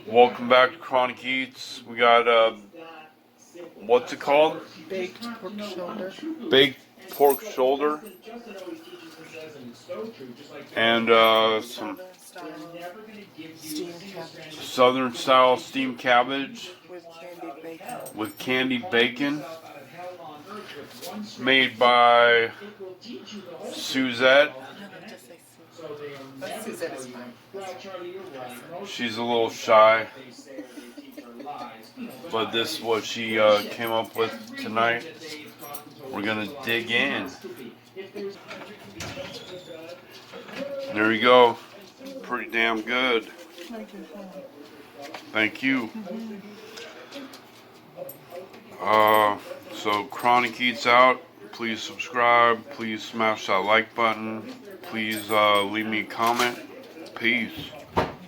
Welcome back to Chronic Eats. We got what's it called? Baked pork shoulder. Baked pork shoulder. And some Southern style steamed cabbage Southern style steamed cabbage with candied bacon. with candied bacon. Made by Suzette. Suzette is fine. She's a little shy, but this is what she came up with tonight. We're gonna dig in. There you go. Pretty damn good. Thank you. So Chronic Eats out. Please subscribe. Please smash that like button. Please leave me a comment. Peace.